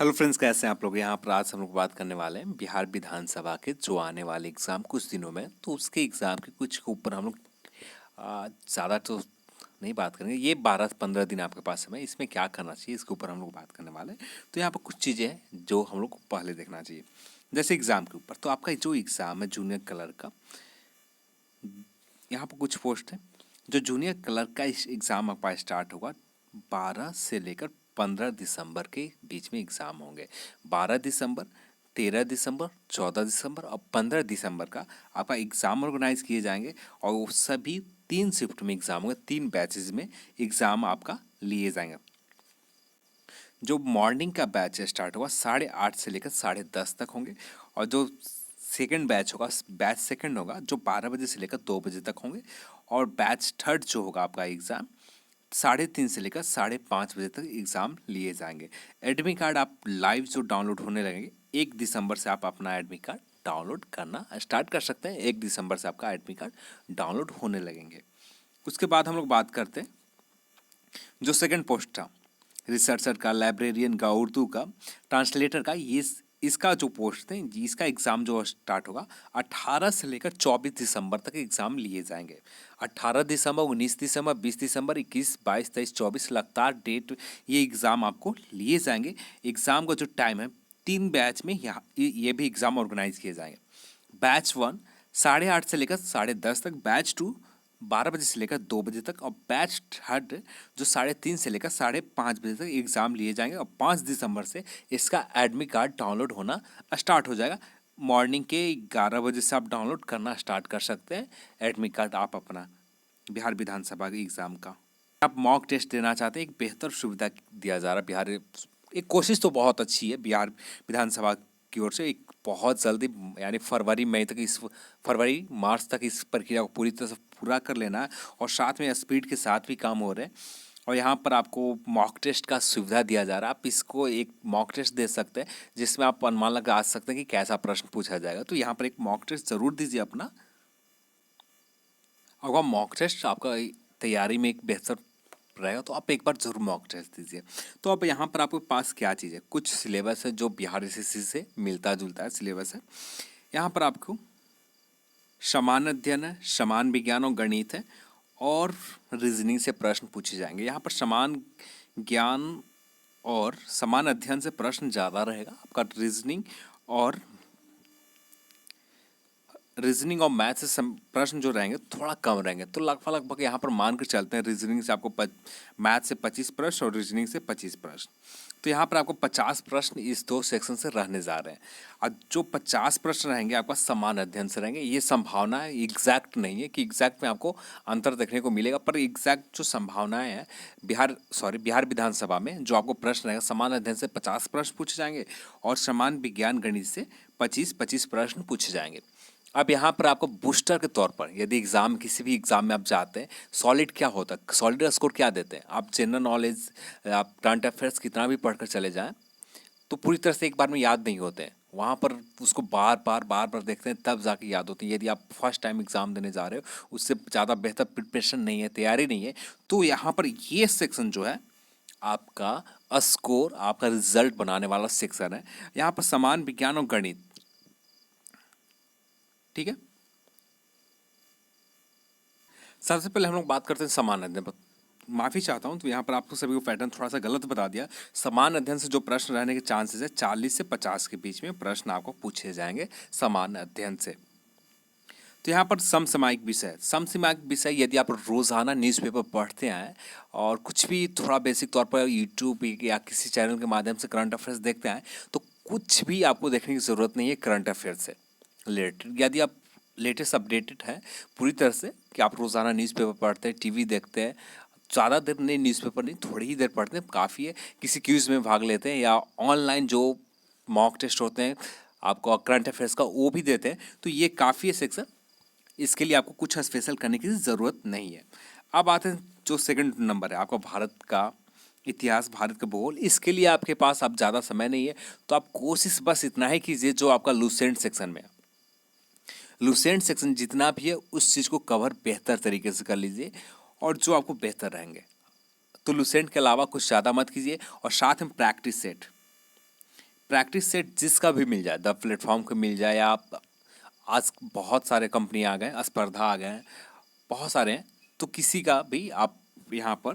Hello friends, कैसे हैं आप लोग। यहाँ पर आज हम लोग बात करने वाले हैं बिहार विधानसभा के जो आने वाले एग्ज़ाम कुछ दिनों में, तो उसके एग्ज़ाम के कुछ के ऊपर हम लोग ज़्यादा तो नहीं बात करेंगे। ये 12 से 15 दिन आपके पास समय, इसमें क्या करना चाहिए इसके ऊपर हम लोग बात करने वाले हैं। तो यहाँ पर कुछ चीज़ें हैं जो हम लोग को पहले देखना चाहिए। जैसे एग्ज़ाम के ऊपर, तो आपका जो एग्ज़ाम है जूनियर कलर का, यहाँ पर कुछ पोस्ट है। जो जूनियर क्लर्क का इस एग्ज़ाम आपका स्टार्ट होगा 12 से लेकर 15 दिसंबर के बीच में एग्ज़ाम होंगे। 12 दिसंबर, 13 दिसंबर, 14 दिसंबर और 15 दिसंबर का आपका एग्ज़ाम ऑर्गेनाइज किए जाएंगे और वो सभी 3 शिफ्ट में एग्ज़ाम होंगे, 3 बैचेज में एग्ज़ाम आपका लिए जाएंगे। जो मॉर्निंग का बैच स्टार्ट होगा 8:30 से लेकर 10:30 तक होंगे, और जो सेकंड बैच होगा, बैच सेकंड होगा जो 12 बजे से लेकर 2 बजे तक होंगे, और बैच थर्ड जो होगा आपका एग्ज़ाम 3:30 से लेकर 5:30 बजे तक एग्ज़ाम लिए जाएंगे। एडमिट कार्ड आप लाइव जो डाउनलोड होने लगेंगे 1 दिसंबर से आप अपना एडमिट कार्ड डाउनलोड करना स्टार्ट कर सकते हैं। 1 दिसंबर से आपका एडमिट कार्ड डाउनलोड होने लगेंगे। उसके बाद हम लोग बात करते हैं जो सेकंड पोस्ट था, रिसर्चर का, लाइब्रेरियन का, उर्दू का, ट्रांसलेटर का, ये इसका जो पोस्ट थे, इसका एग्ज़ाम जो स्टार्ट होगा 18 से लेकर 24 दिसंबर तक एग्ज़ाम लिए जाएंगे। 18 दिसंबर, 19 दिसंबर, 20 दिसंबर, 21, 22, 23, 24 लगातार डेट ये एग्ज़ाम आपको लिए जाएंगे। एग्ज़ाम का जो टाइम है 3 बैच में यहाँ ये भी एग्ज़ाम ऑर्गेनाइज किए जाएंगे। बैच 1 8:30 से लेकर 10:30 तक, बैच 2 12 बजे से लेकर 2 बजे तक, और बैच थर्ड जो 3:30 से लेकर 5:30 बजे तक एग्ज़ाम लिए जाएंगे। और 5 दिसंबर से इसका एडमिट कार्ड डाउनलोड होना स्टार्ट हो जाएगा। मॉर्निंग के 11 बजे से आप डाउनलोड करना स्टार्ट कर सकते हैं एडमिट कार्ड आप अपना बिहार विधानसभा के एग्ज़ाम का। आप मॉक टेस्ट देना चाहते हैं, एक बेहतर सुविधा दिया जा रहा है बिहार। एक कोशिश तो बहुत अच्छी है बिहार विधानसभा की ओर से। एक बहुत जल्दी यानी फरवरी मई तक, इस फरवरी मार्च तक इस प्रक्रिया को पूरी तरह से पूरा कर लेना है, और साथ में स्पीड के साथ भी काम हो रहे हैं। और यहाँ पर आपको मॉक टेस्ट का सुविधा दिया जा रहा है। आप इसको एक मॉक टेस्ट दे सकते हैं जिसमें आप अनुमान लगा सकते हैं कि कैसा प्रश्न पूछा जाएगा। तो यहाँ पर एक मॉक टेस्ट ज़रूर दीजिए अपना। अगर मॉक टेस्ट आपका तैयारी में एक बेहतर रहेगा तो आप एक बार जरूर मॉक टेस्ट दीजिए। तो अब यहाँ पर आपके पास क्या चीज़ है, कुछ सिलेबस है जो बिहार एसएससी से मिलता जुलता है सिलेबस है। यहाँ पर आपको समान अध्ययन है, समान विज्ञान और गणित है, और रीजनिंग से प्रश्न पूछे जाएंगे। यहाँ पर समान ज्ञान और समान अध्ययन से प्रश्न ज़्यादा रहेगा। आपका रीजनिंग और मैथ से प्रश्न जो रहेंगे थोड़ा कम रहेंगे। तो लगभग यहाँ पर मान कर चलते हैं रीजनिंग से आपको मैथ से 25 प्रश्न और रीजनिंग से 25 प्रश्न। तो यहाँ पर आपको 50 प्रश्न इस 2 सेक्शन से रहने जा रहे हैं। और जो 50 प्रश्न रहेंगे आपका समान अध्ययन से रहेंगे। ये संभावना है, एग्जैक्ट नहीं है कि एग्जैक्ट में आपको अंतर देखने को मिलेगा, पर एग्जैक्ट जो संभावनाएं हैं बिहार विधानसभा में जो आपको प्रश्न रहेगा, समान अध्ययन से 50 प्रश्न पूछे जाएंगे और समान विज्ञान गणित से 25-25 प्रश्न पूछे जाएंगे। अब यहाँ पर आपको बूस्टर के तौर पर यदि किसी भी एग्ज़ाम में आप जाते हैं, सॉलिड क्या होता है, सॉलिड स्कोर क्या देते हैं, आप जनरल नॉलेज, आप करंट अफेयर्स कितना भी पढ़कर चले जाएं तो पूरी तरह से एक बार में याद नहीं होते हैं। वहाँ पर उसको बार बार देखते हैं तब जाके याद होती है। यदि आप फर्स्ट टाइम एग्ज़ाम देने जा रहे हो, उससे ज़्यादा बेहतर प्रिपरेशन नहीं है, तैयारी नहीं है, तो यहाँ पर ये सेक्शन जो है आपका स्कोर, आपका रिजल्ट बनाने वाला सेक्शन है। यहाँ पर समान विज्ञान और गणित, ठीक है। सबसे पहले हम लोग बात करते हैं समान अध्ययन पर। माफ़ी चाहता हूँ, तो यहाँ पर आपको सभी को पैटर्न थोड़ा सा गलत बता दिया। समान अध्ययन से जो प्रश्न रहने के चांसेस है 40 से 50 के बीच में प्रश्न आपको पूछे जाएंगे समान अध्ययन से। तो यहाँ पर समसामयिक विषय यदि आप रोज़ाना न्यूज़पेपर पढ़ते हैं और कुछ भी थोड़ा बेसिक तौर पर यूट्यूब या किसी चैनल के माध्यम से करंट अफेयर्स देखते हैं, तो कुछ भी आपको देखने की ज़रूरत नहीं है करंट अफेयर्स से रिलेटेड। यदि आप लेटेस्ट अपडेटेड है पूरी तरह से कि आप रोज़ाना न्यूज़पेपर पढ़ते हैं, टीवी देखते हैं, ज़्यादा देर नहीं, न्यूज़पेपर नहीं, थोड़ी ही देर पढ़ते हैं, काफ़ी है। किसी क्यूज़ में भाग लेते हैं या ऑनलाइन जो मॉक टेस्ट होते हैं आपको करंट अफेयर्स का वो भी देते हैं, तो ये काफ़ी है सेक्शन। इसके लिए आपको कुछ स्पेशल करने की ज़रूरत नहीं है। अब आते हैं जो सेकंड नंबर है आपका भारत का इतिहास, भारत का भूगोल। इसके लिए आपके पास अब ज़्यादा समय नहीं है, तो आप कोशिश बस इतना है कीजिए जो आपका लूसेंट सेक्शन में है, लूसेंट सेक्शन जितना भी है उस चीज़ को कवर बेहतर तरीके से कर लीजिए और जो आपको बेहतर रहेंगे। तो लूसेंट के अलावा कुछ ज़्यादा मत कीजिए, और साथ में प्रैक्टिस सेट प्रैक्टिस सेट जिसका भी मिल जाए, द प्लेटफॉर्म को मिल जाए, या आप आज बहुत सारे कंपनी आ गए, स्पर्धा आ गए हैं, बहुत सारे हैं, तो किसी का भी आप यहाँ पर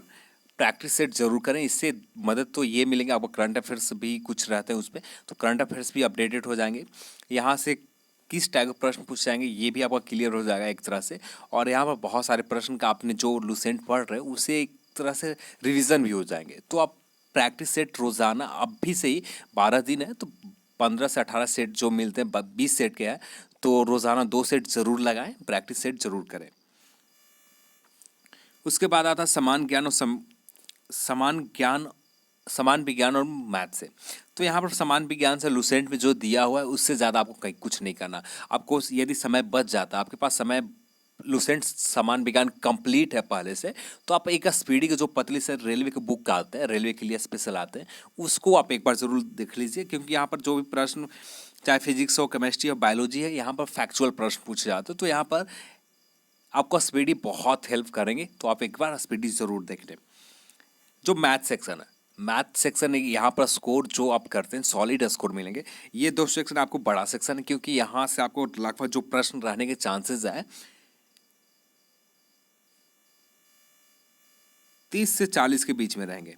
प्रैक्टिस सेट जरूर करें। इससे मदद तो ये मिलेंगे आपको, करंट अफेयर्स भी कुछ रहते हैं उसमें, तो करंट अफेयर्स भी अपडेटेड हो जाएंगे। यहाँ से किस टाइप के प्रश्न पूछ जाएंगे ये भी आपका क्लियर हो जाएगा एक तरह से। और यहाँ पर बहुत सारे प्रश्न का आपने जो लुसेंट पढ़ रहे हैं उसे एक तरह से रिवीजन भी हो जाएंगे। तो आप प्रैक्टिस सेट रोजाना अब भी से ही 12 दिन है तो 15 से 18 सेट जो मिलते हैं, 20 सेट के हैं, तो रोजाना 2 सेट जरूर लगाएं, प्रैक्टिस सेट जरूर करें। उसके बाद आता है समान ज्ञान और समान विज्ञान और मैथ से। तो यहाँ पर समान विज्ञान से लुसेंट में जो दिया हुआ है उससे ज़्यादा आपको कहीं कुछ नहीं करना। आपको यदि समय बच जाता है, आपके पास समय, लुसेंट समान विज्ञान कंप्लीट है पहले से, तो आप एक स्पीडी के जो पतली से रेलवे के बुक का आते हैं, रेलवे के लिए स्पेशल आते हैं, उसको आप एक बार ज़रूर देख लीजिए। क्योंकि यहाँ पर जो भी प्रश्न, चाहे फिजिक्स हो, केमिस्ट्री हो, बायोलॉजी है, यहाँ पर फैक्चुअल प्रश्न पूछे जाते हैं। तो यहाँ पर आपको स्पीडी बहुत हेल्प करेंगे, तो आप एक बार स्पीडी ज़रूर देख लें। जो मैथ सेक्शन है, मैथ सेक्शन यहाँ पर स्कोर जो आप करते हैं सॉलिड स्कोर मिलेंगे। ये 2 सेक्शन आपको बड़ा सेक्शन है, क्योंकि यहाँ से आपको लगभग जो प्रश्न रहने के चांसेस है 30 से 40 के बीच में रहेंगे।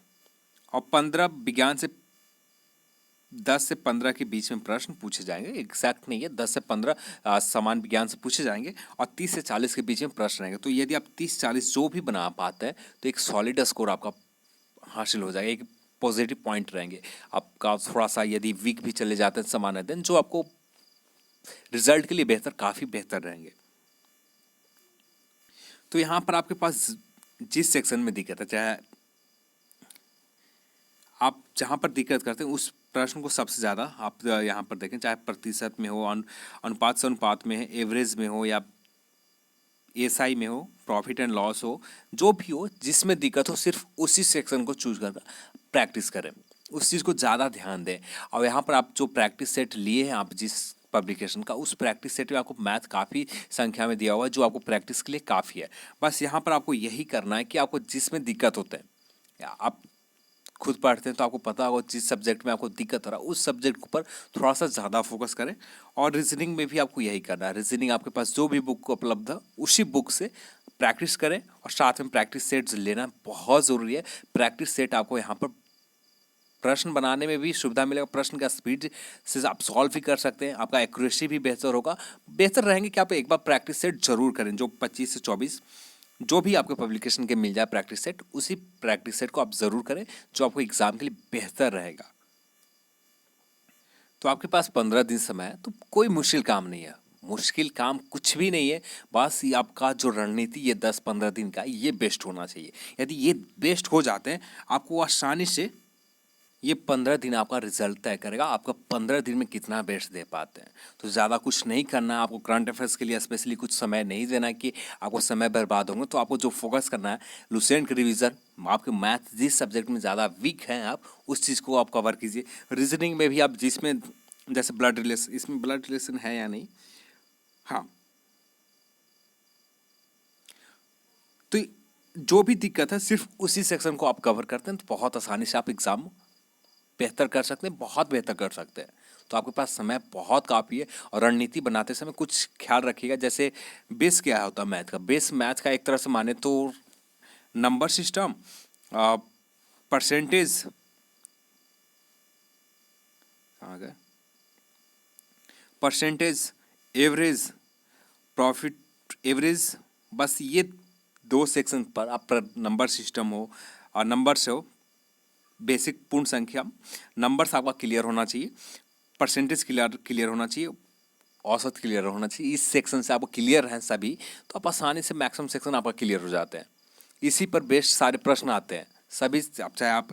और 15 विज्ञान से 10 से 15 के बीच में प्रश्न पूछे जाएंगे, एग्जैक्ट नहीं है, 10 से 15 समान विज्ञान से पूछे जाएंगे, और 30 से 40 के बीच में प्रश्न रहेंगे। तो यदि आप 30-40 जो भी बना पाते हैं तो एक सॉलिड स्कोर आपका हासिल हो जाएगा, एक पॉजिटिव पॉइंट रहेंगे। आपका थोड़ा सा यदि वीक भी चले जाते हैं समान दिन, जो आपको रिजल्ट के लिए बेहतर, काफ़ी बेहतर रहेंगे। तो यहाँ पर आपके पास जिस सेक्शन में दिक्कत है, चाहे आप जहाँ पर दिक्कत करते हैं उस प्रश्न को सबसे ज़्यादा आप यहाँ पर देखें, चाहे प्रतिशत में हो, अनुपात से अनुपात में है, एवरेज में हो, या एसआई में हो, प्रॉफिट एंड लॉस हो, जो भी हो, जिसमें दिक्कत हो सिर्फ उसी सेक्शन को चूज कर प्रैक्टिस करें, उस चीज़ को ज़्यादा ध्यान दें। और यहाँ पर आप जो प्रैक्टिस सेट लिए हैं आप जिस पब्लिकेशन का, उस प्रैक्टिस सेट में आपको मैथ काफ़ी संख्या में दिया हुआ है, जो आपको प्रैक्टिस के लिए काफ़ी है। बस यहाँ पर आपको यही करना है कि आपको जिसमें दिक्कत होते हैं, आप खुद पढ़ते हैं तो आपको पता होगा जिस सब्जेक्ट में आपको दिक्कत हो रहा है उस सब्जेक्ट पर थोड़ा सा ज़्यादा फोकस करें। और रीजनिंग में भी आपको यही करना है, रीजनिंग आपके पास जो भी बुक उपलब्ध है उसी बुक से प्रैक्टिस करें, और साथ में प्रैक्टिस सेट्स लेना बहुत ज़रूरी है। प्रैक्टिस सेट आपको यहाँ पर प्रश्न बनाने में भी सुविधा मिलेगा, प्रश्न का स्पीड से आप सॉल्व भी कर सकते हैं, आपका एक्यूरेसी भी बेहतर होगा। बेहतर रहेंगे कि आप एक बार प्रैक्टिस सेट जरूर करें, जो 25 से 24 जो भी आपके पब्लिकेशन के मिल जाए प्रैक्टिस सेट, उसी प्रैक्टिस सेट को आप जरूर करें, जो आपको एग्जाम के लिए बेहतर रहेगा। तो आपके पास 15 दिन समय है, तो कोई मुश्किल काम नहीं है, मुश्किल काम कुछ भी नहीं है। बस ये आपका जो रणनीति ये 10-15 दिन का ये बेस्ट होना चाहिए। यदि ये बेस्ट हो जाते हैं, आपको आसानी से ये 15 दिन आपका रिजल्ट तय करेगा, आपका 15 दिन में कितना बेस्ट दे पाते हैं। तो ज़्यादा कुछ नहीं करना है आपको, करंट अफेयर्स के लिए स्पेशली कुछ समय नहीं देना है कि आपको समय बर्बाद होंगे। तो आपको जो फोकस करना है लुसेंट के रिवीजन, आपके मैथ जिस सब्जेक्ट में ज़्यादा वीक हैं आप उस चीज़ को आप कवर कीजिए। रीजनिंग में भी आप जिसमें, जैसे ब्लड रिलेशन, इसमें ब्लड रिलेशन है या नहीं, हाँ, तो जो भी दिक्कत है सिर्फ उसी सेक्शन को आप कवर करते हैं तो बहुत आसानी से आप एग्ज़ाम बेहतर कर सकते हैं, बहुत बेहतर कर सकते हैं। तो आपके पास समय बहुत काफ़ी है। और रणनीति बनाते समय कुछ ख्याल रखिएगा, जैसे बेस क्या होता है मैथ का, बेस मैथ का एक तरह से माने तो नंबर सिस्टम, परसेंटेज, आ गए परसेंटेज, एवरेज, प्रॉफिट एवरेज, बस ये 2 सेक्शन पर आप नंबर सिस्टम हो और नंबर से हो, बेसिक पूर्ण संख्या, नंबर्स आपका क्लियर होना चाहिए, परसेंटेज क्लियर होना चाहिए, औसत क्लियर होना चाहिए। इस सेक्शन से आपको क्लियर हैं सभी, तो आप आसानी से मैक्सिमम सेक्शन आपका क्लियर हो जाते हैं। इसी पर बेस्ड सारे प्रश्न आते हैं सभी, चाहे आप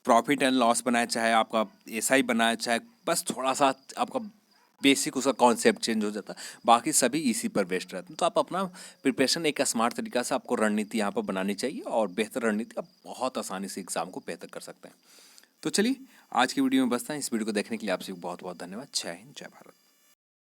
प्रॉफिट एंड लॉस बनाए, चाहे आपका एसआई बनाए, चाहे बस थोड़ा सा आपका बेसिक उसका कॉन्सेप्ट चेंज हो जाता है, बाकी सभी इसी पर बेस्ड रहते हैं। तो आप अपना प्रिपरेशन एक स्मार्ट तरीका से आपको रणनीति यहाँ पर बनानी चाहिए, और बेहतर रणनीति आप बहुत आसानी से एग्जाम को बेहतर कर सकते हैं। तो चलिए आज की वीडियो में बस था। इस वीडियो को देखने के लिए आपसे बहुत बहुत धन्यवाद। जय हिंद, जय भारत।